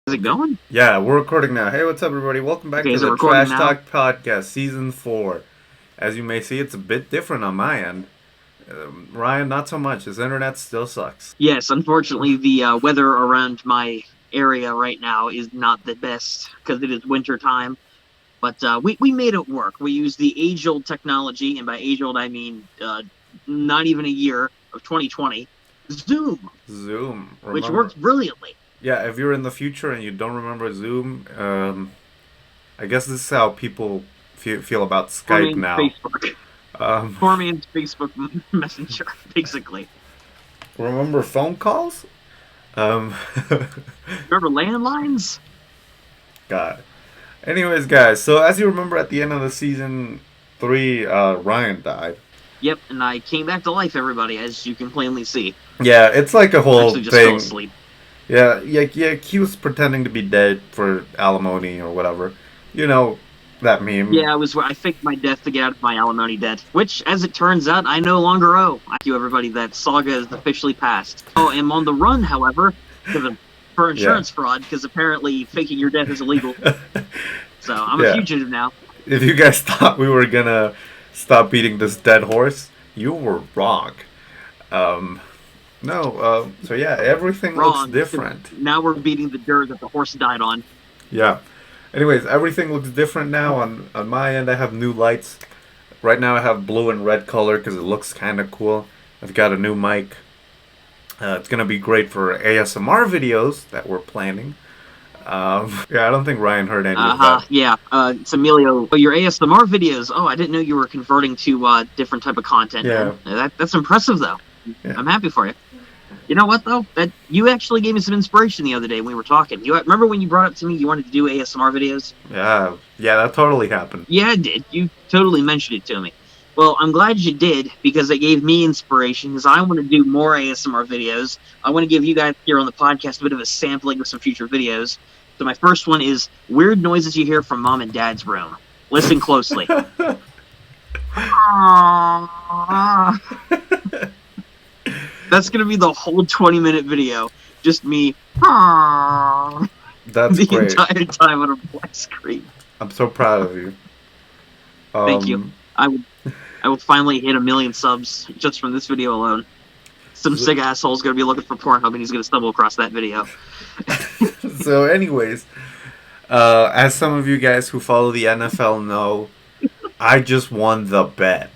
Is it going? Yeah, we're recording now. Hey, what's up, everybody? Welcome back Okay, to is it the recording Trash now? Talk Podcast, Season 4. As you may see, it's a bit different on my end. Ryan, not so much. His internet still sucks. Yes, unfortunately, the weather around my area right now is not the best because it is winter time. But we made it work. We used the age-old technology, and by age-old I mean not even a year of 2020, Zoom, Zoom, which remember? works brilliantly. Yeah, if you're in the future and you don't remember Zoom, I guess this is how people feel about Poor Skype man's now. Facebook. Um, Poor man's Facebook Messenger, basically. remember phone calls? Um, Remember landlines? God. Anyways, guys, so as you remember at the end of the season 3, Ryan died. Yep, and I came back to life, everybody, as you can plainly see. Yeah, it's like a I whole actually just fell thing. asleep. Yeah. He was pretending to be dead for alimony or whatever. You know that meme. Yeah, I faked my death to get out of my alimony debt, which, as it turns out, I no longer owe. Thank you, everybody. That saga is officially passed. Oh, I'm on the run, however, for Yeah. insurance fraud, because apparently faking your death is illegal. So I'm a Yeah. fugitive now. If you guys thought we were gonna stop beating this dead horse, you were wrong. Um, no. So yeah, everything looks Wrong. different. Now we're beating the dirt that the horse died on. Yeah. Anyways, everything looks different now. On my end, I have new lights. Right now, I have blue and red color because it looks kind of cool. I've got a new mic. It's gonna be great for ASMR videos that we're planning. Yeah, I don't think Ryan heard any of that. Yeah. It's Emilio. Oh, your ASMR videos. Oh, I didn't know you were converting to different type of content, Yeah, man. That's impressive, though. yeah, I'm happy for you. You know what though? That you actually gave me some inspiration the other day when we were talking. You remember when you brought up to me you wanted to do ASMR videos? yeah. That totally happened. Yeah, I did. You totally mentioned it to me. Well, I'm glad you did because it gave me inspiration because I want to do more ASMR videos. I want to give you guys here on the podcast a bit of a sampling of some future videos. So my first one is weird noises you hear from mom and dad's room. Listen closely. That's gonna be the whole 20-minute video. Just me That's the great. entire time on a black screen. I'm so proud of you. Thank you. Um, I will I will finally hit 1 million subs just from this video alone. Some sick asshole's gonna be looking for Pornhub and he's gonna stumble across that video. so, anyways, as some of you guys who follow the NFL know, I just won the bet.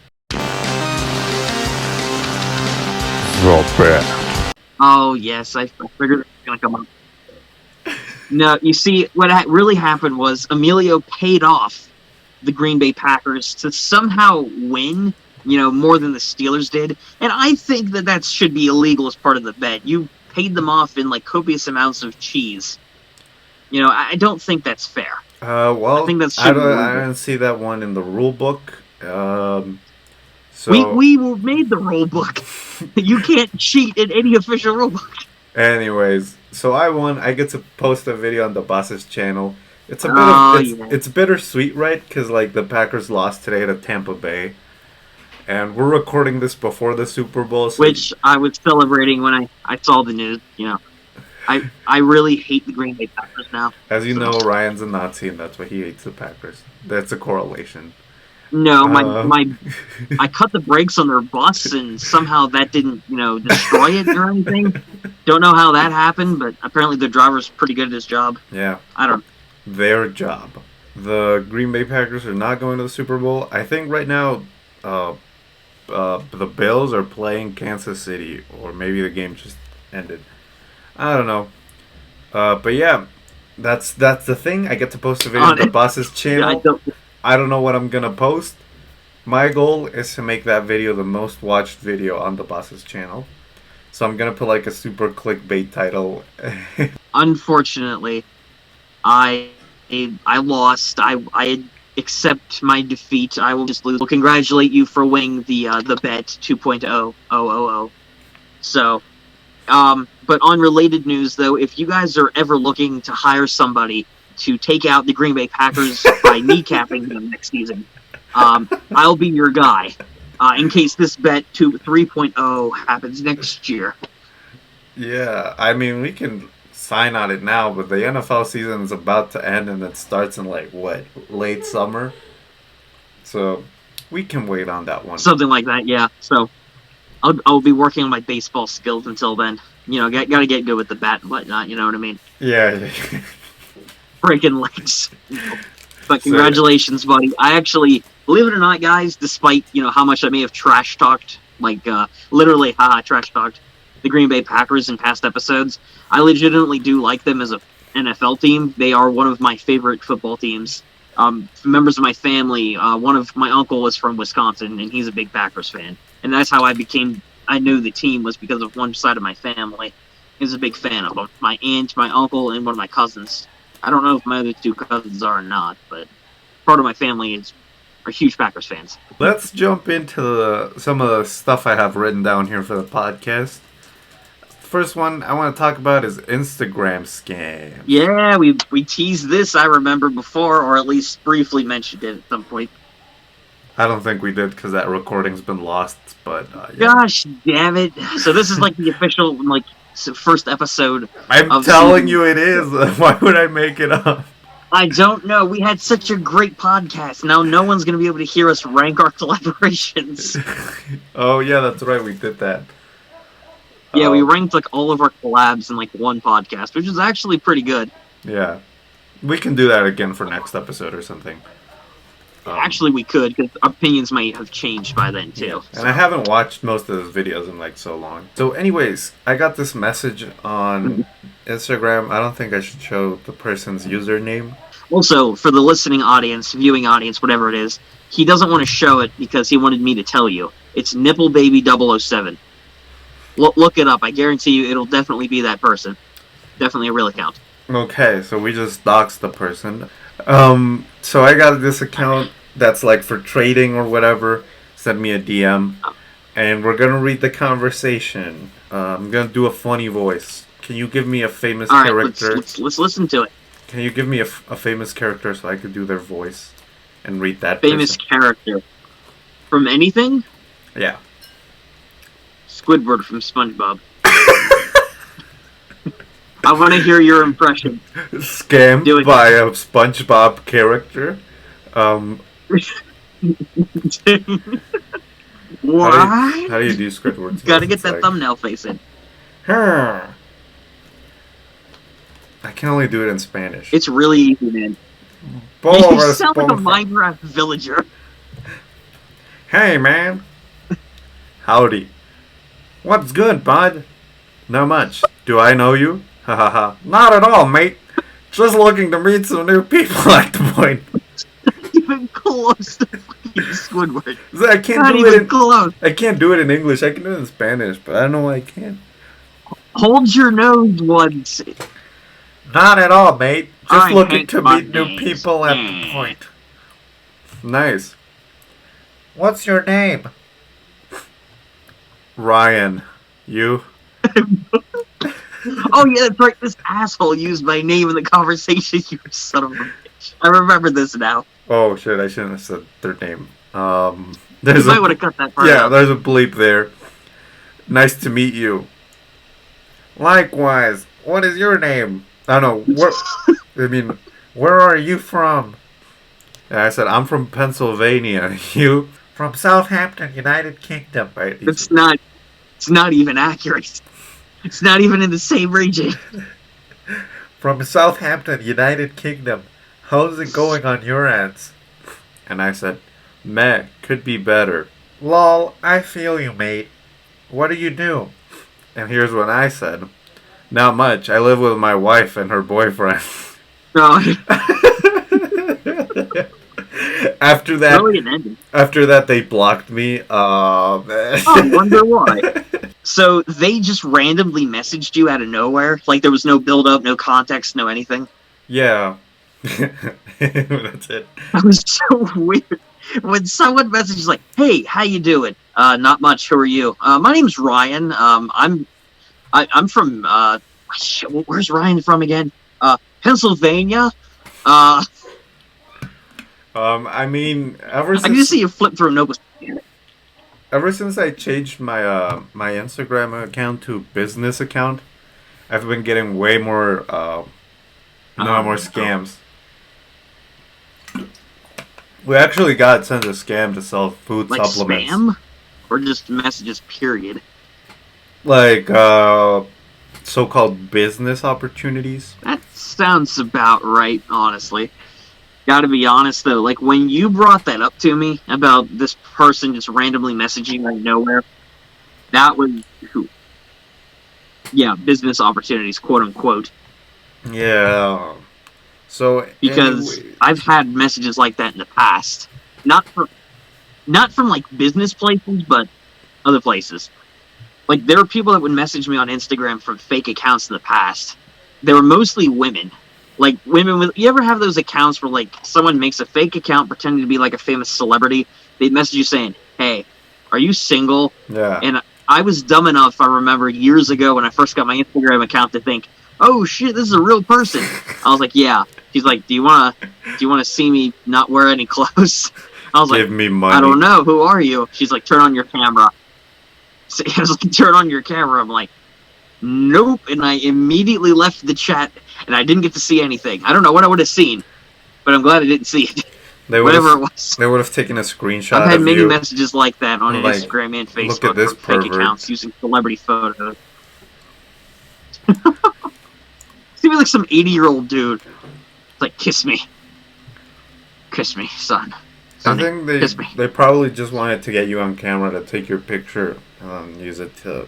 The bet. Oh yes, I figured it was gonna come up. No, you see, what really happened was Emilio paid off the Green Bay Packers to somehow win, more than the Steelers did. And I think that should be illegal as part of the bet. You paid them off in like copious amounts of cheese. I don't think that's fair. I Well, think that should be I illegal. didn't see that one in the rule book. We made the rule book. You can't cheat in any official rule book. Anyways, so I won. I get to post a video on the boss's channel. It's a bit Oh of yeah. it's bittersweet, right? Because like the Packers lost today to Tampa Bay, and we're recording this before the Super Bowl. So Which I was celebrating when I saw the news. I really hate the Green Bay Packers now. as you So, know, Ryan's a Nazi, and that's why he hates the Packers. That's a correlation. no, Um, I cut the brakes on their bus, and somehow that didn't destroy it or anything. Don't know how that happened, but apparently the driver's pretty good at his job. yeah, I don't. their job. The Green Bay Packers are not going to the Super Bowl. I think right now, the Bills are playing Kansas City, or maybe the game just ended. I don't know. But yeah, that's the thing. I get to post a video on the boss's I channel. don't. I don't know what I'm gonna post. My goal is to make that video the most watched video on the boss's channel. So I'm gonna put like a super clickbait title. Unfortunately, I lost. I accept my defeat. I will just lose. Well, congratulate you for winning the bet 2.0. So, but on related news though, if you guys are ever looking to hire somebody to take out the Green Bay Packers by kneecapping them next season, I'll be your guy. In case this bet 3.0 happens next year. Yeah, I mean we can sign on it now, but the NFL season is about to end and it starts in like what, late summer. So we can wait on that one. Something like that, yeah. So I'll be working on my baseball skills until then. Gotta get good with the bat and whatnot. You know what I mean? Yeah. Breaking legs. But congratulations, buddy. I actually, believe it or not, guys, despite how much I may have trash talked, literally, trash talked the Green Bay Packers in past episodes, I legitimately do like them as a NFL team. They are one of my favorite football teams. Members of my family, one of my uncle was from Wisconsin, and he's a big Packers fan. And that's how I knew the team was because of one side of my family. He was a big fan of them. My aunt, my uncle, and one of my cousins. I don't know if my other two cousins are or not, but part of my family are huge Packers fans. Let's jump into some of the stuff I have written down here for the podcast. First one I want to talk about is Instagram scams. Yeah, we teased this, I remember, before, or at least briefly mentioned it at some point. I don't think we did because that recording's been lost, but yeah. Gosh damn it. So this is like the official first episode. I'm telling you it is. Why would I make it up? I don't know. We had such a great podcast. Now no one's going to be able to hear us rank our collaborations. Oh yeah, that's right. We did that. Yeah, we ranked all of our collabs in one podcast, which is actually pretty good. Yeah. We can do that again for next episode or something. Actually, we could, because opinions might have changed by then, too. Yeah. And I haven't watched most of those videos in so long. So anyways, I got this message on Instagram. I don't think I should show the person's username. Also, for the listening audience, viewing audience, whatever it is, he doesn't want to show it because he wanted me to tell you. It's NippleBaby007. Look it up. I guarantee you it'll definitely be that person. Definitely a real account. Okay, so we just doxed the person. So I got this account that's for trading or whatever. Send me a DM. And we're going to read the conversation. I'm going to do a funny voice. Can you give me a famous character? Let's listen to it. Can you give me a famous character so I could do their voice and read that famous character? From anything? Yeah. Squidward from SpongeBob. I want to hear your impression. Scammed by a SpongeBob character. What? How do you do Squidward? Gotta get that thumbnail face in. I can only do it in Spanish. It's really easy, man. You sound like a Minecraft villager. Hey, man. Howdy. What's good, bud? Not much. Do I know you? Ha ha ha. Not at all, mate. Just looking to meet some new people at the point. Not even close to fucking Squidward. I can't do it in English. I can do it in Spanish, but I don't know why I can't. Hold your nose once. Not at all, mate. Just looking to meet new people at the point. Nice. What's your name? Rian. You? Oh yeah, that's right. This asshole used my name in the conversation. You son of a bitch. I remember this now. Oh shit! I shouldn't have said their name. You might want to cut that part out. There's a bleep there. Nice to meet you. Likewise. What is your name? I don't know. Where are you from? And I said, I'm from Pennsylvania. You? From Southampton, United Kingdom. Right? It's not even accurate. It's not even in the same region. From Southampton, United Kingdom. How's it going on your ends? And I said, meh, could be better. Lol, I feel you, mate. What do you do? And here's what I said. Not much. I live with my wife and her boyfriend. After that, they blocked me. I wonder why. So they just randomly messaged you out of nowhere? Like there was no build-up, no context, no anything? Yeah. That's it. That was so weird. When someone messages like, hey, how you doing? Not much. Who are you? My name's Ryan. I'm from, where's Ryan from again? Pennsylvania. Ever since... I can see you flip through a notebook. Ever since I changed my my Instagram account to business account, I've been getting way more, no more No. scams. We actually got sent a scam to sell food Like supplements. spam? Or just messages, period? Like, so-called business opportunities. That sounds about right, honestly. Gotta be honest, though. Like, when you brought that up to me about this person just randomly messaging out of nowhere, that was, yeah, business opportunities, quote unquote. Yeah. So, Because anyway. I've had messages like that in the past. Not for, not from like business places, but other places. Like there are people that would message me on Instagram from fake accounts in the past. They were mostly women. Like women with you ever have those accounts where like someone makes a fake account pretending to be like a famous celebrity? They'd message you saying, "Hey, are you single?" Yeah. And I was dumb enough, I remember years ago when I first got my Instagram account to think, "Oh shit, this is a real person." I was like, "Yeah." She's like, "Do you wanna see me not wear any clothes?" I was like, Give me "I money. don't know. Who are you?" She's like, "Turn on your camera." So I was like, "Turn on your camera." I'm like, "Nope." And I immediately left the chat and I didn't get to see anything. I don't know what I would have seen, but I'm glad I didn't see it. They would Whatever have it was. they would have taken a I've screenshot had of many you messages like that on and like, Instagram and look at Facebook this from fake pervert. accounts using celebrity photos. See me like some 80-year-old dude. It's like, kiss me, son. I Sonny, think they kiss me. they probably just wanted to get you on camera to take your picture and use it to,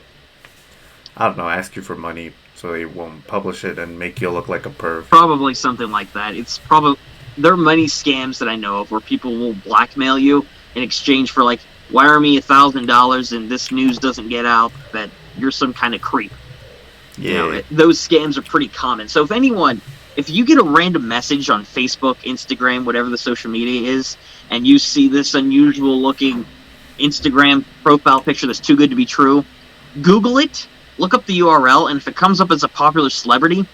I don't know, ask you for money so they won't publish it and make you look like a perv. Probably something like that. It's probably there are many scams that I know of where people will blackmail you in exchange for like wire me $1,000 and this news doesn't get out that you're some kind of creep. Yeah. Those scams are pretty common. So if you get a random message on Facebook, Instagram, whatever the social media is, and you see this unusual looking Instagram profile picture that's too good to be true, Google it, look up the URL, and if it comes up as a popular celebrity,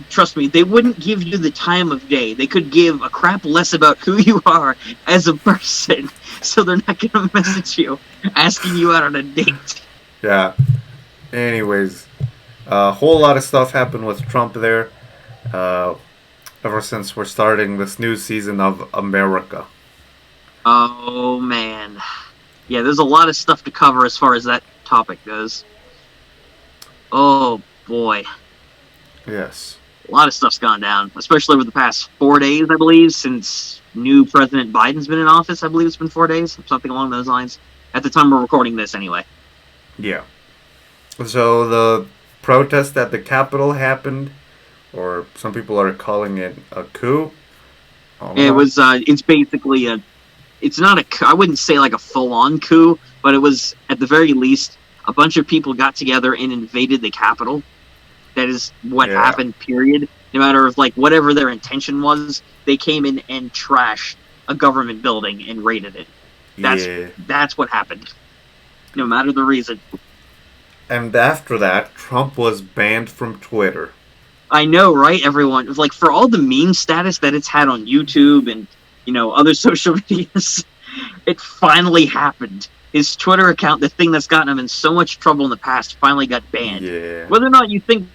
trust me, they wouldn't give you the time of day. They could give a crap less about who you are as a person, so they're not going to message you asking you out on a date. Yeah. Anyways, a whole lot of stuff happened with Trump there. Uh, ever since we're starting this new season of America. Oh man, yeah, there's a lot of stuff to cover as far as that topic goes. Oh boy, Yes. a lot of stuff's gone down, especially over the past 4 days, I believe, since new President Biden's been in office. I believe it's been 4 days, something along those lines. At the time we're recording this, anyway. Yeah. So the protest at the Capitol happened, or some people are calling it a coup. I don't It know. was. It's basically a. It's not a. I wouldn't say like a full-on coup, but it was at the very least a bunch of people got together and invaded the Capitol. That is what Yeah. happened. Period. No matter if like whatever their intention was, they came in and trashed a government building and raided it. Yeah. That's what happened. No matter the reason. And after that, Trump was banned from Twitter. I know, right? Everyone, like for all the meme status that it's had on YouTube and other social medias, it finally happened. His Twitter account, the thing that's gotten him in so much trouble in the past, finally got banned. Yeah. Whether or not you think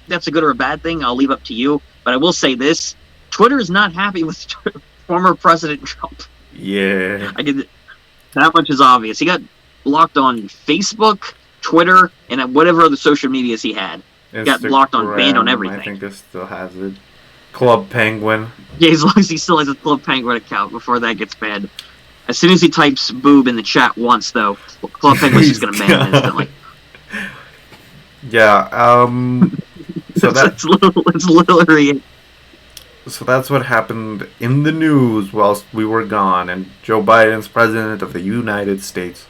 that's a good or a bad thing, I'll leave up to you. But I will say this: Twitter is not happy with former President Trump. Yeah. That much is obvious. He got blocked on Facebook, Twitter, and whatever other social medias he had. Got blocked on, banned on everything. I think it still has it. Club Penguin. Yeah, as long as he still has a Club Penguin account before that gets banned. As soon as he types boob in the chat once, though, Club Penguin's just going to ban him instantly. Yeah, so It's literally. So that's what happened in the news whilst we were gone, and Joe Biden's president of the United States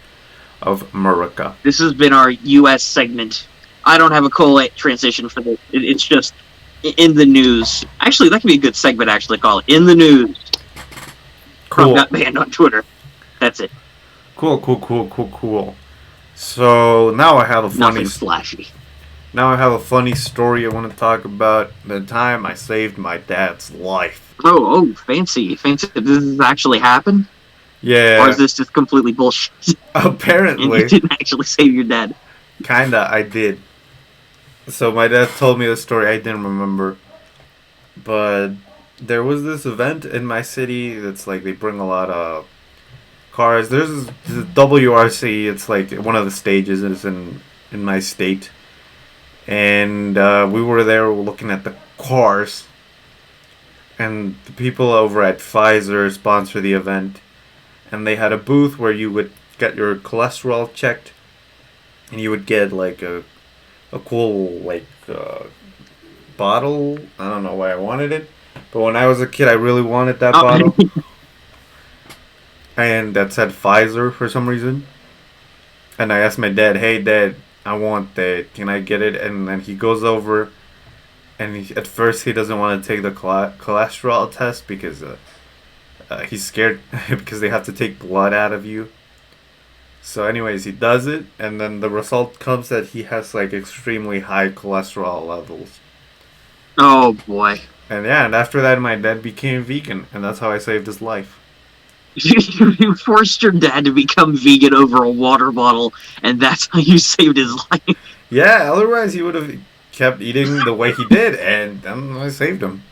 of America. This has been our U.S. segment. I don't have a cool transition for this. It's just in the news. Actually, that could be a good segment, actually, call it. In the news. Cool. Trump got banned on Twitter. That's it. Cool. So now I have a funny... Nothing flashy. Now I have a funny story I want to talk about. The time I saved my dad's life. Oh, fancy. Does this actually happen? Yeah. Or is this just completely bullshit? Apparently. And you didn't actually save your dad? Kinda, I did. So my dad told me the story. I didn't remember, but there was this event in my city that's like they bring a lot of cars. There's this WRC. It's like one of the stages is in my state, and we were there looking at the cars, and the people over at Pfizer sponsor the event, and they had a booth where you would get your cholesterol checked, and you would get like a cool like bottle. I don't know why I wanted it, but when I was a kid, I really wanted that Oh, bottle, and that said Pfizer for some reason. And I asked my dad, "Hey, Dad, I want that. Can I get it?" And then he goes over, and at first he doesn't want to take the cholesterol test because he's scared because they have to take blood out of you. So, anyways, he does it, and then the result comes that he has like extremely high cholesterol levels. oh boy. And yeah, and after that, my dad became vegan, and that's how I saved his life. You forced your dad to become vegan over a water bottle, and that's how you saved his life. Yeah, otherwise he would have kept eating the way he did, and then I saved him.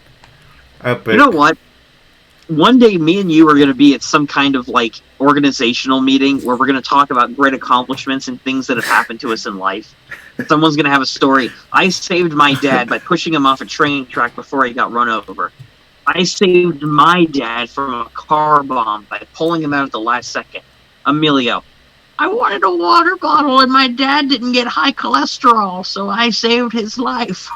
You know Epic. what? One day, me and you are going to be at some kind of like organizational meeting where we're going to talk about great accomplishments and things that have happened to us in life. Someone's going to have a story. I saved my dad by pushing him off a train track before he got run over. I saved my dad from a car bomb by pulling him out at the last second. Emilio, I wanted a water bottle and my dad didn't get high cholesterol, so I saved his life.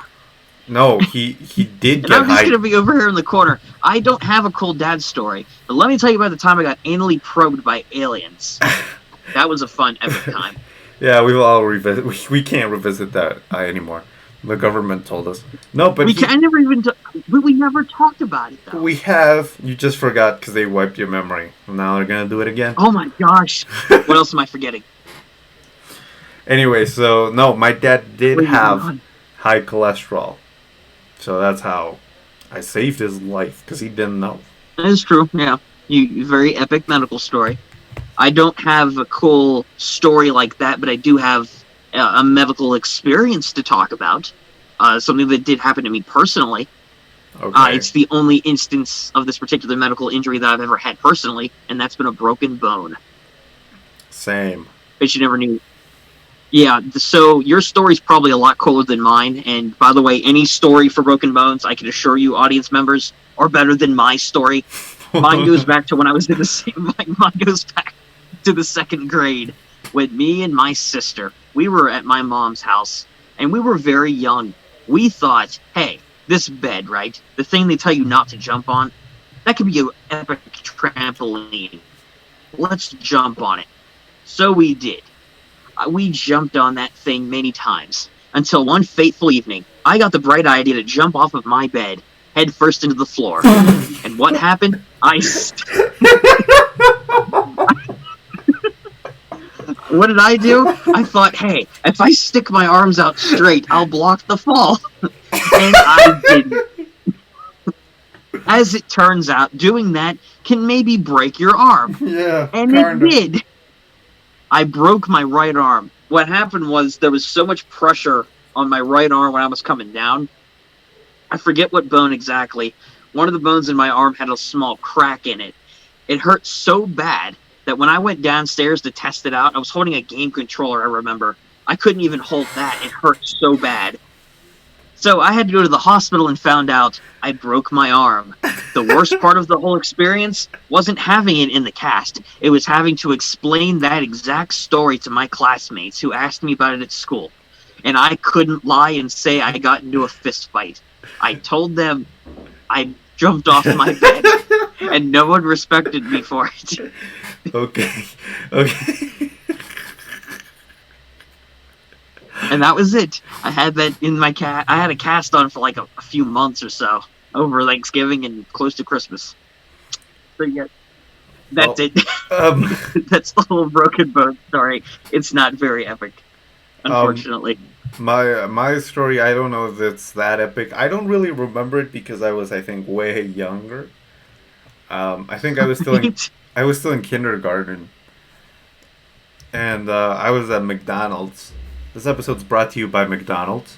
No, he did And get I'm just high. going to be over here in the corner. I don't have a cool dad story, but let me tell you about the time I got anally probed by aliens. That was a fun, epic time. Yeah, we will all revisit. We can't revisit that anymore. The government told us no, but I never even, we never talked about it though. we have. You just forgot because they wiped your memory. Now they're gonna do it again. Oh my gosh! What else am I forgetting? Anyway, so no, my dad did What are you going have on? high cholesterol, so that's how I saved his life because he didn't know. That is true. Yeah, you very epic medical story. I don't have a cool story like that, but I do have a medical experience to talk about. Something that did happen to me personally. Okay, It's the only instance of this particular medical injury that I've ever had personally, and that's been a broken bone. same. Bet you never knew. Yeah, so your story's probably a lot cooler than mine. And by the way, any story for broken bones, I can assure you, audience members, are better than my story. Mine goes back to when I was in the mine goes back to the second grade with me and my sister. We were at my mom's house, and we were very young. We thought, hey, this bed, right? The thing they tell you not to jump on, that could be an epic trampoline. Let's jump on it. So we did. We jumped on that thing many times until one fateful evening, I got the bright idea to jump off of my bed, head first into the floor. And what happened? What did I do? I thought, hey, if I stick my arms out straight, I'll block the fall. And I didn't. As it turns out, doing that can maybe break your arm. Yeah, And kind it of. did. I broke my right arm. What happened was there was so much pressure on my right arm when I was coming down. I forget what bone exactly. One of the bones in my arm had a small crack in it. It hurt so bad that when I went downstairs to test it out, I was holding a game controller, I remember. I couldn't even hold that. It hurt so bad. So I had to go to the hospital and found out I broke my arm. The worst part of the whole experience wasn't having it in the cast. It was having to explain that exact story to my classmates who asked me about it at school. And I couldn't lie and say I got into a fist fight. I told them I jumped off my bed, and no one respected me for it. Okay, okay. And that was it. I had that in my I had a cast on for like a few months or so over Thanksgiving and close to Christmas. So yeah, that's Well, it. um, That's the whole broken bone story. It's not very epic, um, unfortunately. my story. I don't know if it's that epic. I don't really remember it because I was, I think, way younger. I think Right? I was still in kindergarten, and I was at McDonald's. This episode's brought to you by McDonald's.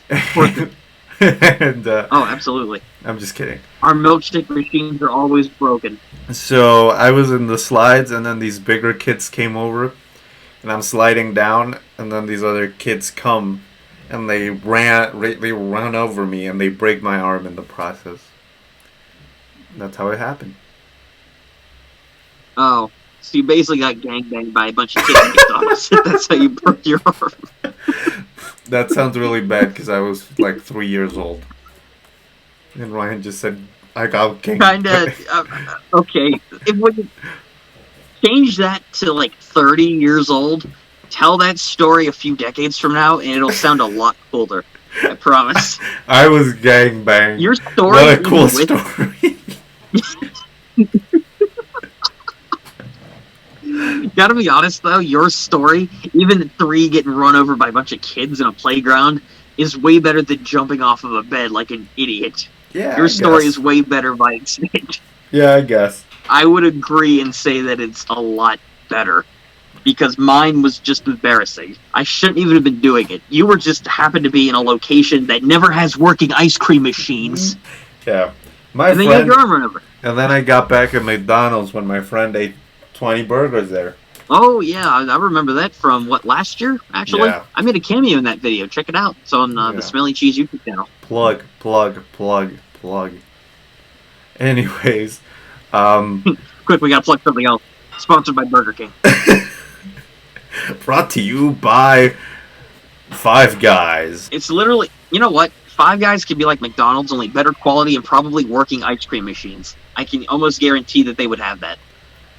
And Oh, absolutely. I'm just kidding. Our milkshake machines are always broken. So I was in the slides, and then these bigger kids came over, and I'm sliding down, and then these other kids come, and they run over me, and they break my arm in the process. That's how it happened. Oh, so you basically got gangbanged by a bunch of kids at McDonald's. That's how you broke your arm. That sounds really bad because I was like 3 years old, and Ryan just said I got king. Kinda. Okay, if we change that to like 30 years old, tell that story a few decades from now, and it'll sound a lot cooler. I promise. I was gang banged. Your story. What a cool story. Gotta be honest though, your story, even at 3 getting run over by a bunch of kids in a playground, is way better than jumping off of a bed like an idiot. Yeah, Your story is way better by extent. Yeah, I guess. I would agree and say that it's a lot better. Because mine was just embarrassing. I shouldn't even have been doing it. You were just happened to be in a location that never has working ice cream machines. Yeah. And then you had your arm run over. And then I got back at McDonald's when my friend ate 20 burgers there. Oh, yeah. I remember that from, last year, actually? Yeah. I made a cameo in that video. Check it out. It's on the Smelly Cheese YouTube channel. Plug. Anyways. Quick, we gotta plug something else. Sponsored by Burger King. Brought to you by Five Guys. It's literally, you know what? Five Guys could be like McDonald's, only better quality and probably working ice cream machines. I can almost guarantee that they would have that.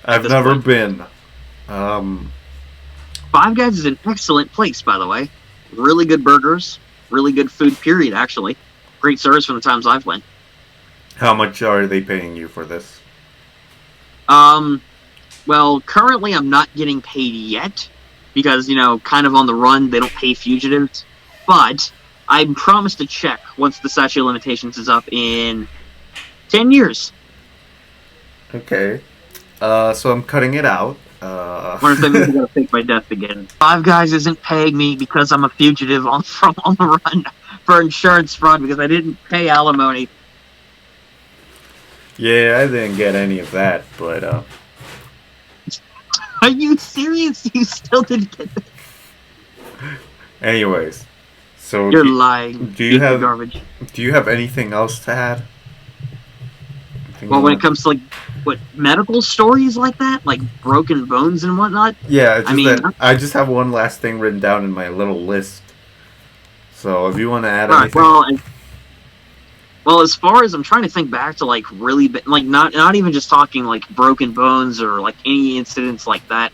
I've never been. Five Guys is an excellent place, by the way. Really good burgers, really good food, period, actually. Great service from the times I've went. How much are they paying you for this? Well, currently I'm not getting paid yet. Because, kind of on the run, they don't pay fugitives. But I promised to check once the statute of limitations is up in 10 years. Okay. So I'm cutting it out. Wonder if that means I gotta fake my death again. Five Guys isn't paying me because I'm a fugitive on the run for insurance fraud because I didn't pay alimony. Yeah, I didn't get any of that, but Are you serious? You still didn't get it? Anyways, so you're lying. Do you have garbage? Do you have anything else to add? Well, when it comes to medical stories like that, like broken bones and whatnot. Yeah, I just have one last thing written down in my little list. So if you want to add anything. Well, as far as I'm trying to think back to really, not even just talking broken bones or any incidents like that.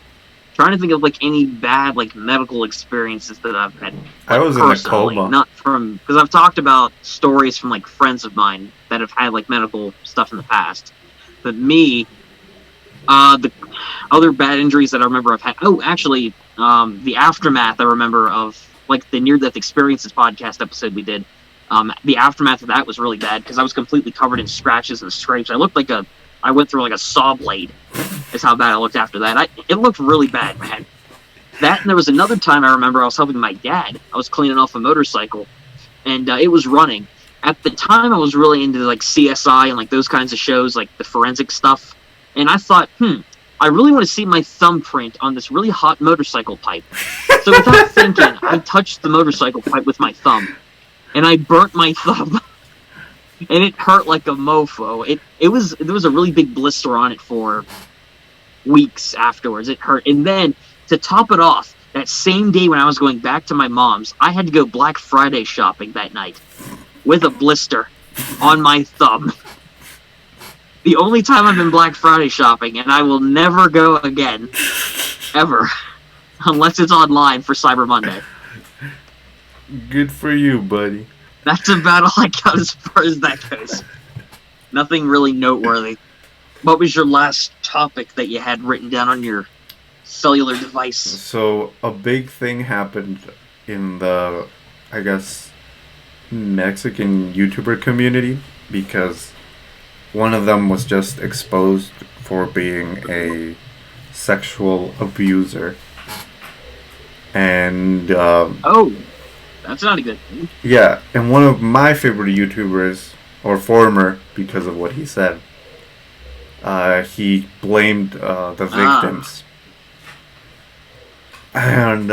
Trying to think of any bad medical experiences that I've had. I was in a coma. Not from because I've talked about stories from friends of mine that have had medical stuff in the past. But me, the other bad injuries that I remember I've had. Oh, actually, the aftermath I remember of the near-death experiences podcast episode we did. The aftermath of that was really bad because I was completely covered in scratches and scrapes. I looked I went through a saw blade. Is how bad I looked after that. It looked really bad, man. That and there was another time I remember I was helping my dad. I was cleaning off a motorcycle, and it was running. At the time, I was really into CSI and those kinds of shows, the forensic stuff. And I thought, I really want to see my thumbprint on this really hot motorcycle pipe. So without thinking, I touched the motorcycle pipe with my thumb. And I burnt my thumb, and it hurt like a mofo. There was a really big blister on it for weeks afterwards. It hurt, and then to top it off, that same day when I was going back to my mom's, I had to go Black Friday shopping that night with a blister on my thumb. The only time I've been Black Friday shopping, and I will never go again, ever, unless it's online for Cyber Monday. Good for you, buddy. That's about all I got as far as that goes. Nothing really noteworthy. What was your last topic that you had written down on your cellular device? So, a big thing happened in the, I guess, Mexican YouTuber community because one of them was just exposed for being a sexual abuser. And, That's not a good thing. Yeah, and one of my favorite YouTubers, or former, because of what he said, he blamed the Ah. victims. And,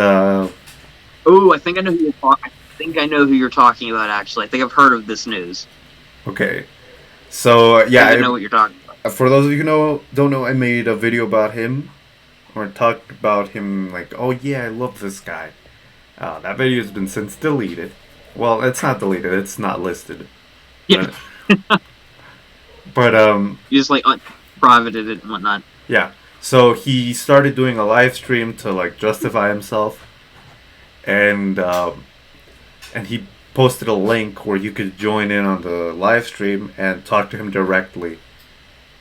Oh, I think I know who you're talking. I think I know who you're talking about. Actually, I think I've heard of this news. okay. So, I think I yeah, know what you're talking about. for those of you who don't know, I made a video about him, or talked about him, like, oh yeah, I love this guy. That video has been since deleted. Well, it's not deleted, it's not listed. Yeah, But, but you just like privated it and whatnot. yeah. So he started doing a live stream to like justify himself, and he posted a link where you could join in on the live stream and talk to him directly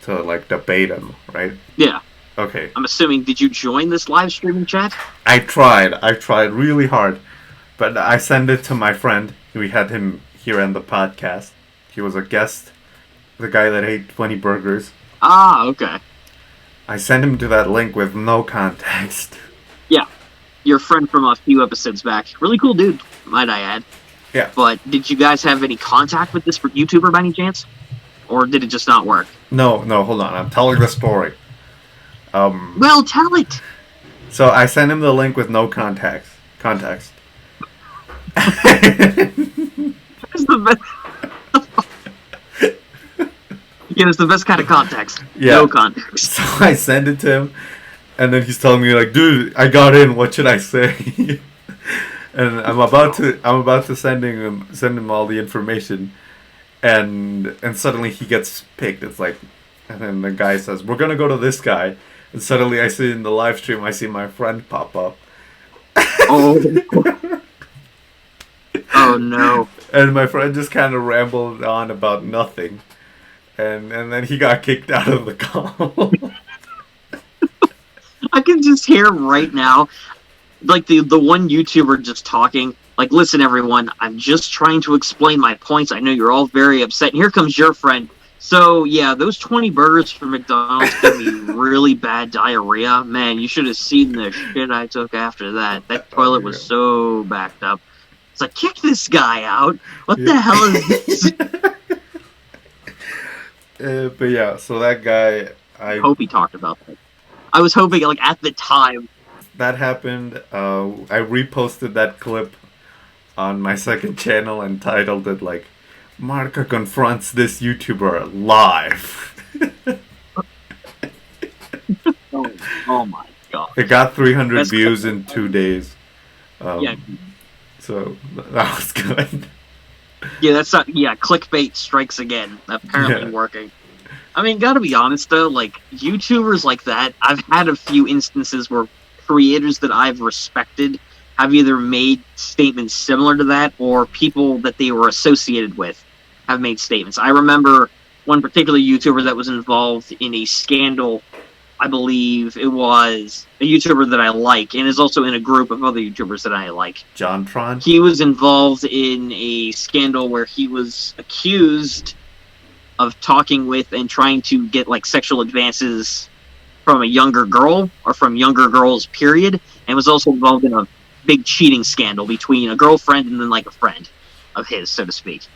to like debate him, right? Yeah, Okay. I'm assuming. Did you join this live streaming chat? I tried really hard, but I sent it to my friend. We had him here on the podcast. He was a guest, the guy that ate 20 burgers. Ah, okay. I sent him to that link with no context. Yeah, your friend from a few episodes back. Really cool dude, might I add. Yeah. But did you guys have any contact with this YouTuber by any chance? Or did it just not work? No, hold on. I'm telling the story. Well, tell it! So I sent him the link with no context. That's the best. Yeah, it's the best kind of context. Yeah. No context. So I send it to him, and then he's telling me like, "Dude, I got in. What should I say?" And I'm about to send him all the information, and suddenly he gets picked. It's like, and then the guy says, "We're gonna go to this guy," and suddenly I see in the live stream, I see my friend pop up. Oh. Oh no. And my friend just kind of rambled on about nothing, and then he got kicked out of the call. I can just hear right now, like the one YouTuber just talking, like, listen everyone, I'm just trying to explain my points. I know you're all very upset. And here comes your friend. So yeah, those 20 burgers from McDonald's gave me really bad diarrhea. Man, you should have seen the shit I took after that. That toilet was so backed up. It's like, kick this guy out. What the hell is this? But yeah, so that guy, I hope he talked about that. I was hoping, like, at the time. That happened. I reposted that clip on my second channel and titled it like, Marca confronts this YouTuber live. Oh my god. It got 300 views in 2 days. Yeah. So that was good. Yeah, that's not. Yeah, clickbait strikes again. Apparently working. I mean, gotta be honest though, like, YouTubers like that, I've had a few instances where creators that I've respected have either made statements similar to that, or people that they were associated with have made statements. I remember one particular YouTuber that was involved in a scandal. I believe it was a YouTuber that I like, and is also in a group of other YouTubers that I like. JonTron? He was involved in a scandal where he was accused of talking with and trying to get, like, sexual advances from a younger girl, or from younger girls, period, and was also involved in a big cheating scandal between a girlfriend and then, like, a friend of his, so to speak.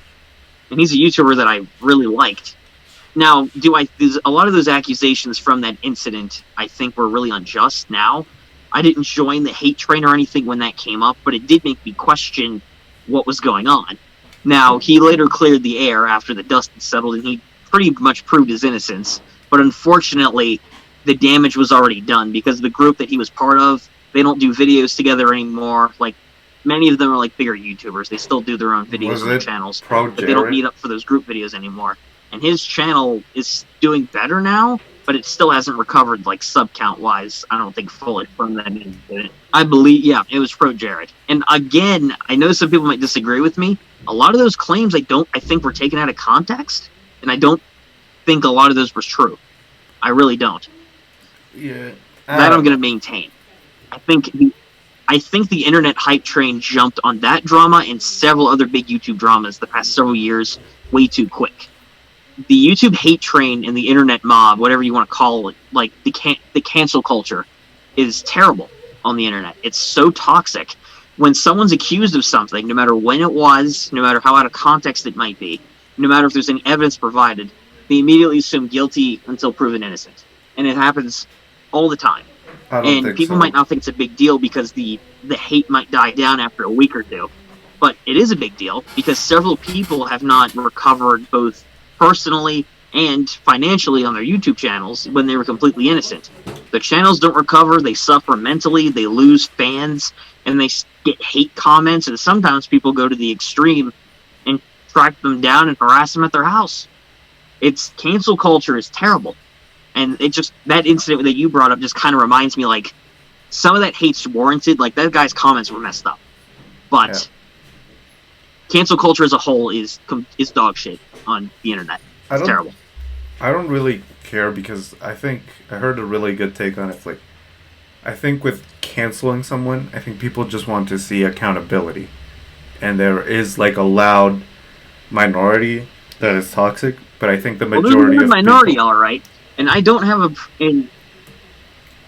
And he's a YouTuber that I really liked. Now, a lot of those accusations from that incident, I think, were really unjust now. I didn't join the hate train or anything when that came up, but it did make me question what was going on. Now, he later cleared the air after the dust had settled, and he pretty much proved his innocence. But unfortunately, the damage was already done, because the group that he was part of, they don't do videos together anymore. Like, many of them are, like, bigger YouTubers. They still do their own videos on their channels, but they don't meet up for those group videos anymore. And his channel is doing better now, but it still hasn't recovered, like, sub-count-wise, I don't think, fully from that incident. I believe, yeah, it was Pro Jared. And again, I know some people might disagree with me. A lot of those claims I think were taken out of context, and I don't think a lot of those were true. I really don't. Yeah. That I'm going to maintain. I think the internet hype train jumped on that drama and several other big YouTube dramas the past several years way too quick. The YouTube hate train and the internet mob, whatever you want to call it, like the cancel culture, is terrible on the internet. It's so toxic when someone's accused of something, no matter when it was, no matter how out of context it might be, no matter if there's any evidence provided, they immediately assume guilty until proven innocent. And it happens all the time. I don't And think people so. might not think it's a big deal because the hate might die down after a week or two. But it is a big deal because several people have not recovered both personally and financially on their YouTube channels when they were completely innocent. Their channels don't recover, they suffer mentally, they lose fans, and they get hate comments, and sometimes people go to the extreme and track them down and harass them at their house. It's cancel culture is terrible. And it just, that incident that you brought up just kind of reminds me, like, some of that hate's warranted. Like, that guy's comments were messed up. But Yeah. cancel culture as a whole is dog shit on the internet. I It's don't. terrible. I don't really care because I think I heard a really good take on it. Like, I think with canceling someone, I think people just want to see accountability, and there is like a loud minority that is toxic, but I think the Well, there's majority a of minority, people all right. And I don't have a. And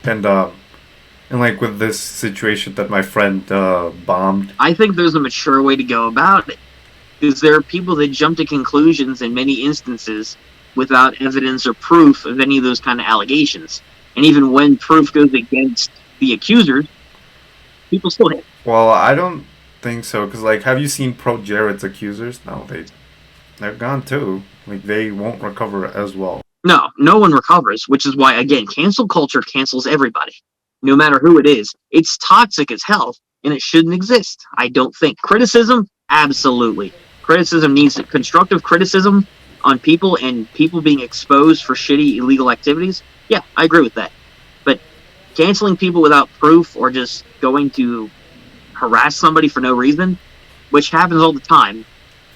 and and like with this situation that my friend bombed. I think there's a mature way to go about it. Because there are people that jump to conclusions in many instances without evidence or proof of any of those kind of allegations. And even when proof goes against the accusers, people still hate. Well, I don't think so because like, have you seen Pro Jared's accusers? No, they're gone too. Like they won't recover as well. No, no one recovers, which is why, again, cancel culture cancels everybody, no matter who it is. It's toxic as hell, and it shouldn't exist. I don't think. Criticism, absolutely. Criticism needs constructive criticism on people and people being exposed for shitty illegal activities. Yeah, I agree with that. But canceling people without proof or just going to harass somebody for no reason, which happens all the time,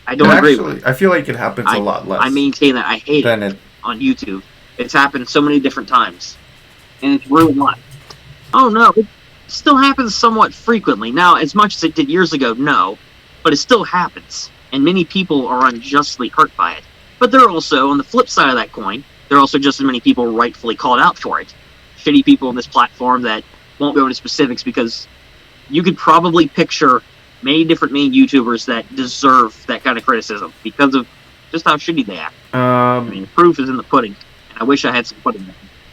I don't agree with. I feel like it happens a lot less I maintain that I hate than it it. on YouTube. It's happened so many different times, and it's ruined life. Oh no, it still happens somewhat frequently. Now, as much as it did years ago, no, but it still happens, and many people are unjustly hurt by it. But there are also, on the flip side of that coin, there are also just as many people rightfully called out for it. Shitty people on this platform that won't go into specifics because you could probably picture many different main YouTubers that deserve that kind of criticism because of just how shitty they act. I mean, proof is in the pudding, and I wish I had some pudding.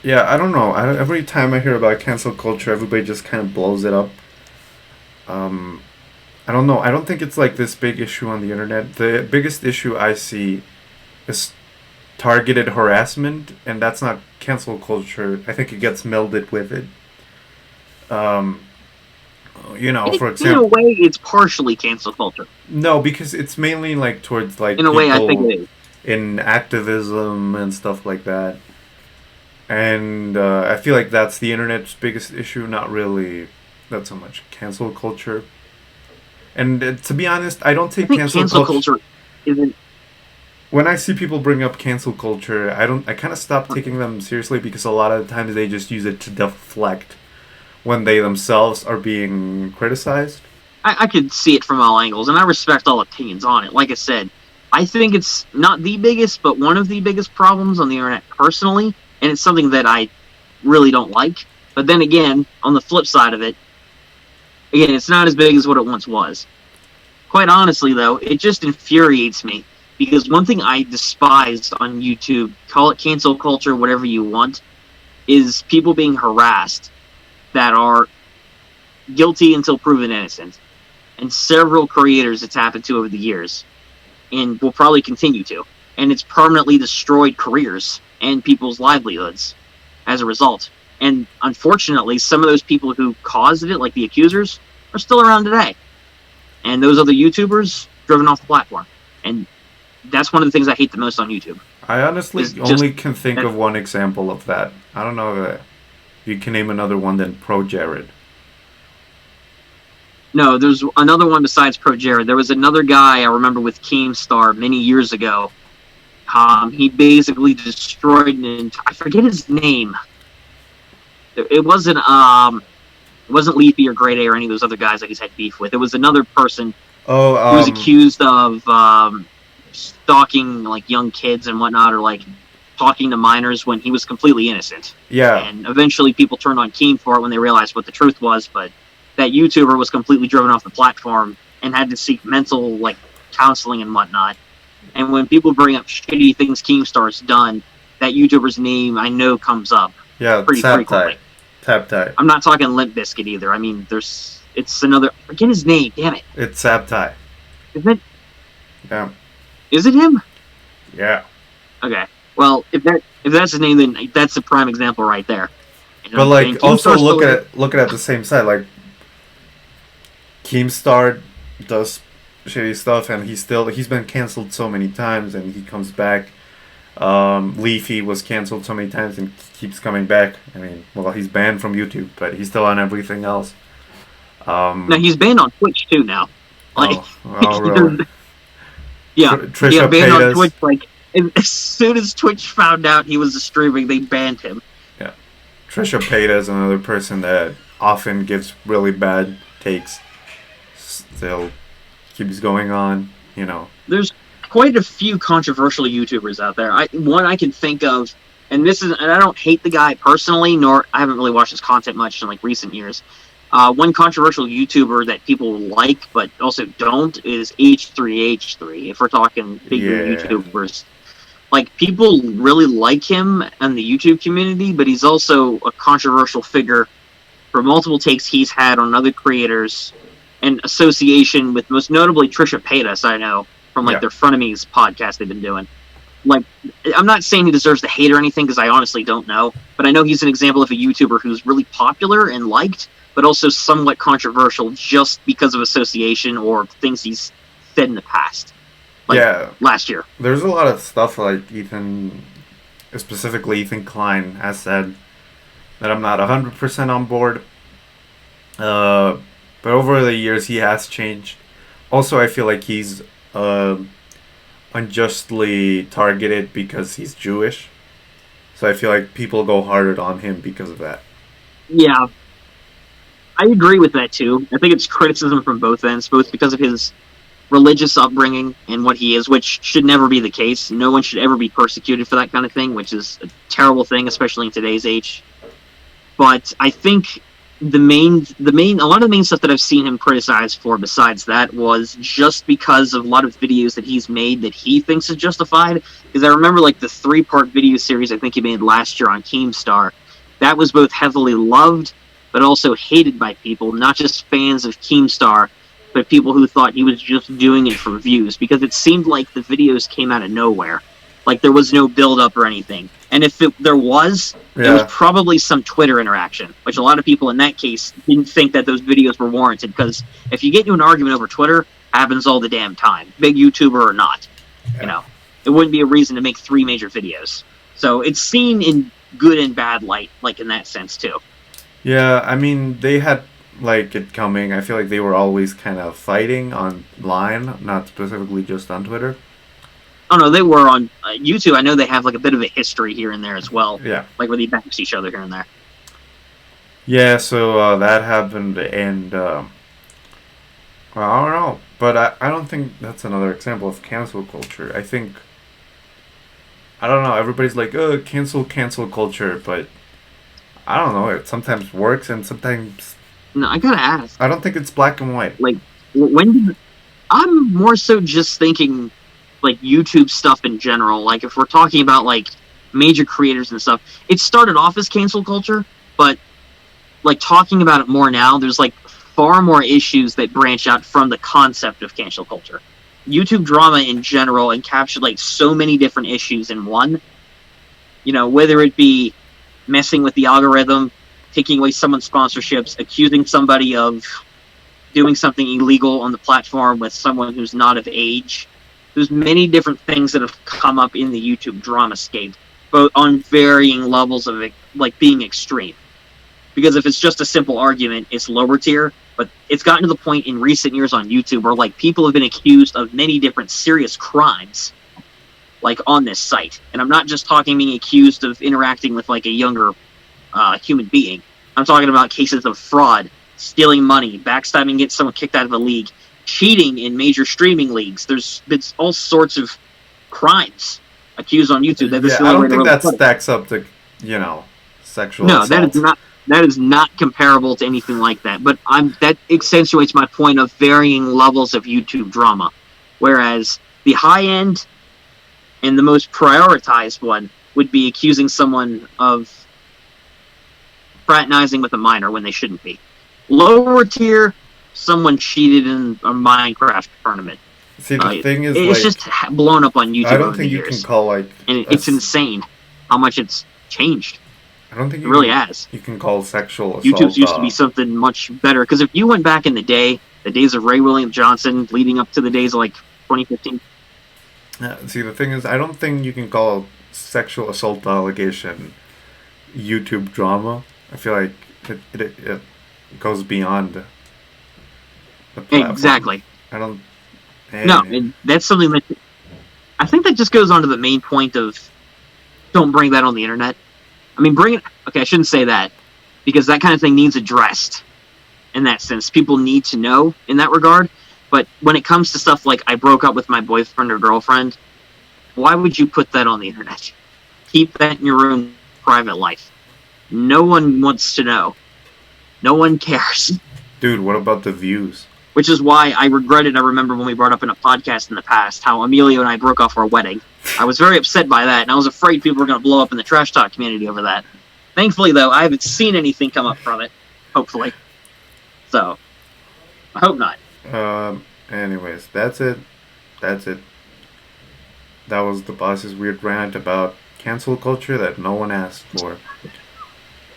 Yeah, I don't know. Every time I hear about cancel culture, everybody just kind of blows it up. I don't know. I don't think it's like this big issue on the internet. The biggest issue I see is targeted harassment, and that's not cancel culture. I think it gets melded with it. You know, for In a example, way, it's partially cancel culture. no, because it's mainly like towards like In a way, I think people it is. in activism and stuff like that. And I feel like that's the internet's biggest issue, not so much cancel culture. And to be honest, I don't I take think cancel culture isn't. When I see people bring up cancel culture, I kind of stop taking them seriously because a lot of the times they just use it to deflect when they themselves are being criticized. I could see it from all angles, and I respect all opinions on it. Like I said, I think it's not the biggest, but one of the biggest problems on the internet personally, and it's something that I really don't like. But then again, on the flip side of it, again, it's not as big as what it once was. Quite honestly, though, it just infuriates me because one thing I despise on YouTube, call it cancel culture, whatever you want, is people being harassed that are guilty until proven innocent. And several creators it's happened to over the years, and will probably continue to. And it's permanently destroyed careers and people's livelihoods as a result. And unfortunately, some of those people who caused it, like the accusers, are still around today. And those other YouTubers driven off the platform. And that's one of the things I hate the most on YouTube. I honestly It's just- only can think of one example of that. I don't know if you can name another one than Pro Jared. No, there's another one besides Pro Jared. There was another guy I remember with Keemstar many years ago. He basically destroyed I forget his name. It wasn't Leafy or Grade A or any of those other guys that he's had beef with. It was another person who was accused of stalking like young kids and whatnot, or like talking to minors when he was completely innocent. Yeah. And eventually people turned on Keem for it when they realized what the truth was, but that YouTuber was completely driven off the platform and had to seek mental counseling and whatnot. And when people bring up shitty things Keemstar's done, that YouTuber's name I know comes up pretty frequently. Saptai. I'm not talking Limp Bizkit either. I mean, it's another. Forget his name. Damn it. It's Saptai. Isn't it? Yeah. Is it him? Yeah. Okay. Well, if that's his name, then that's a prime example right there. But also look at it at the same side. Like, Keemstar does shitty stuff, and he's been canceled so many times, and he comes back. Leafy was canceled so many times and keeps coming back. I mean, well, he's banned from YouTube, but he's still on everything else. No, he's banned on Twitch too now. Really? Yeah, Trisha banned Paytas. on Twitch. As soon as Twitch found out he was streaming, they banned him. Yeah, Trisha Paytas is another person that often gives really bad takes. Still keeps going on. There's quite a few controversial YouTubers out there. One I can think of, and I don't hate the guy personally, nor I haven't really watched his content much in recent years. One controversial YouTuber that people like but also don't is H3H3. If we're talking bigger YouTubers, people really like him in the YouTube community, but he's also a controversial figure for multiple takes he's had on other creators and association with most notably Trisha Paytas. I know from their Frenemies podcast they've been doing. I'm not saying he deserves the hate or anything because I honestly don't know, but I know he's an example of a YouTuber who's really popular and liked, but also somewhat controversial just because of association or things he's said in the past. Last year. There's a lot of stuff specifically Ethan Klein has said that I'm not 100% on board. But over the years he has changed. Also, I feel like he's unjustly targeted because he's Jewish. So I feel like people go harder on him because of that. Yeah. I agree with that too. I think it's criticism from both ends, both because of his religious upbringing and what he is, which should never be the case. No one should ever be persecuted for that kind of thing, which is a terrible thing, especially in today's age. But I think a lot of the main stuff that I've seen him criticized for besides that was just because of a lot of videos that he's made that he thinks is justified. Because I remember the 3-part video series I think he made last year on Keemstar. That was both heavily loved but also hated by people, not just fans of Keemstar, but people who thought he was just doing it for views, because it seemed like the videos came out of nowhere. There was no build-up or anything. And if there was probably some Twitter interaction, which a lot of people in that case didn't think that those videos were warranted, because if you get into an argument over Twitter, it happens all the damn time, big YouTuber or not. It wouldn't be a reason to make 3 major videos. So it's seen in good and bad light, in that sense too. Yeah, I mean, they had it coming. I feel like they were always kind of fighting online, not specifically just on Twitter. Oh no, they were on YouTube. I know they have a bit of a history here and there as well. Yeah, where they bounce each other here and there. Yeah, so that happened, and well, I don't know, but I don't think that's another example of cancel culture. I don't know. Everybody's like, oh, cancel culture, but I don't know. It sometimes works, and sometimes. No, I gotta ask. I don't think it's black and white. I'm more so just thinking, YouTube stuff in general. If we're talking about major creators and stuff, it started off as cancel culture, but talking about it more now, there's far more issues that branch out from the concept of cancel culture. YouTube drama in general encapsulates so many different issues in one. Whether it be messing with the algorithm, taking away someone's sponsorships, accusing somebody of doing something illegal on the platform with someone who's not of age. There's many different things that have come up in the YouTube dramascape, both on varying levels of being extreme. Because if it's just a simple argument, it's lower tier, but it's gotten to the point in recent years on YouTube where people have been accused of many different serious crimes on this site. And I'm not just talking being accused of interacting with a younger human being. I'm talking about cases of fraud, stealing money, backstabbing, get someone kicked out of a league, cheating in major streaming leagues. There's all sorts of crimes accused on YouTube. I don't think that stacks up to sexual assault. That is not. That is not comparable to anything like that. But that accentuates my point of varying levels of YouTube drama. Whereas the high end and the most prioritized one would be accusing someone of fraternizing with a minor when they shouldn't be. Lower tier, someone cheated in a Minecraft tournament. See, the thing is, it's like, just blown up on YouTube I don't over think the you years. can call, like... And it's insane how much it's changed. I don't think it really has. You can call sexual assault... YouTube's used to be something much better. Because if you went back in the day, the days of Ray William Johnson, leading up to the days of, like, 2015... see, the thing is, I don't think you can call sexual assault allegation YouTube drama. I feel like it goes beyond the platform. Exactly. I don't... No, and that's something that... I think that just goes on to the main point of don't bring that on the internet. I mean, bring it... Okay, I shouldn't say that, because that kind of thing needs addressed in that sense. People need to know in that regard. But when it comes to stuff like I broke up with my boyfriend or girlfriend, why would you put that on the internet? Keep that in your own private life. No one wants to know. No one cares. Dude, what about the views? Which is why I remember when we brought up in a podcast in the past, how Emilio and I broke off our wedding. I was very upset by that, and I was afraid people were going to blow up in the trash talk community over that. Thankfully, though, I haven't seen anything come up from it. Hopefully. So, I hope not. Anyways, that's it. That was the boss's weird rant about cancel culture that no one asked for.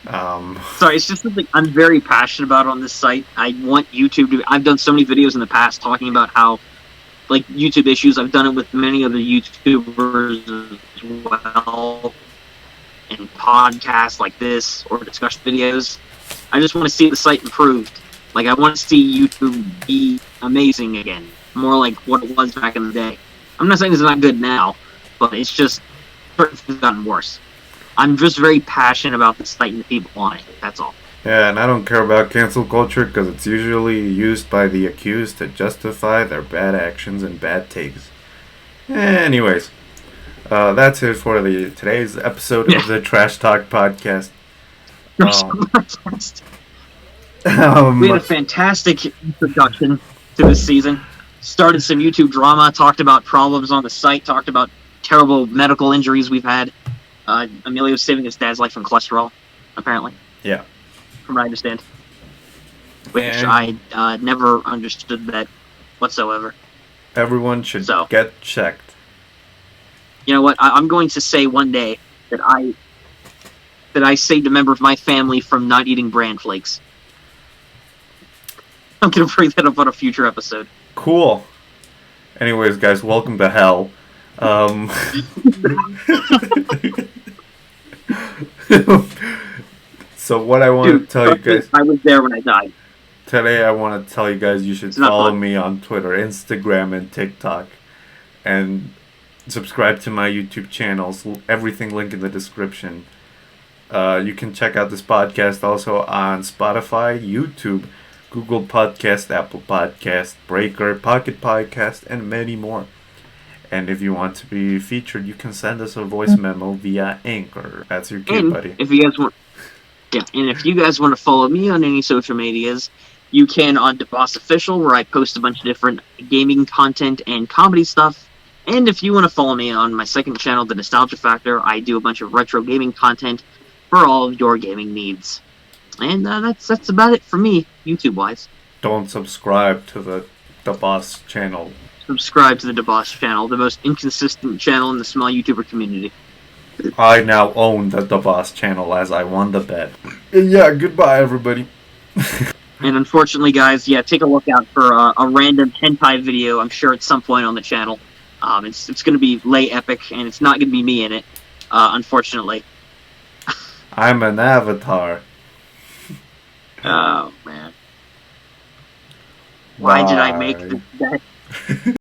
Sorry, it's just something I'm very passionate about on this site. I want YouTube to... I've done so many videos in the past talking about how, like, YouTube issues. I've done it with many other YouTubers as well, and podcasts like this, or discussion videos. I just want to see the site improved. Like, I want to see YouTube be amazing again. More like what it was back in the day. I'm not saying it's not good now, but it's just... it's gotten worse. I'm just very passionate about the site and the people on it. That's all. Yeah, and I don't care about cancel culture because it's usually used by the accused to justify their bad actions and bad takes. Anyways, that's it for today's episode of the Trash Talk Podcast. We had a fantastic introduction to this season. Started some YouTube drama, talked about problems on the site, talked about terrible medical injuries we've had. Emilio's saving his dad's life from cholesterol, apparently. Yeah. From what I understand. Which I never understood that whatsoever. Everyone should get checked. You know what? I'm going to say one day that I saved a member of my family from not eating bran flakes. I'm going to bring that up on a future episode. Cool. Anyways, guys, welcome to hell. So what I want to tell you guys... I was there when I died. Today I want to tell you guys you should follow me on Twitter, Instagram, and TikTok. And subscribe to my YouTube channels. Everything linked in the description. You can check out this podcast also on Spotify, YouTube, Google Podcast, Apple Podcast, Breaker, Pocket Podcast, and many more. And if you want to be featured, you can send us a voice memo via Anchor. That's your key, buddy. If you guys want, and if you guys want to follow me on any social medias, you can on DeBoss Official, where I post a bunch of different gaming content and comedy stuff. And if you want to follow me on my second channel, The Nostalgia Factor, I do a bunch of retro gaming content for all of your gaming needs. And that's about it for me, YouTube-wise. Don't subscribe to the DeBoss channel. Subscribe to the DeBoss channel, the most inconsistent channel in the small YouTuber community. I now own the DeBoss channel as I won the bet. Yeah, goodbye, everybody. And unfortunately, guys, take a look out for a random hentai video, I'm sure at some point on the channel. It's going to be lay epic, and it's not going to be me in it, unfortunately. I'm an avatar. Oh, man. Why did I make that?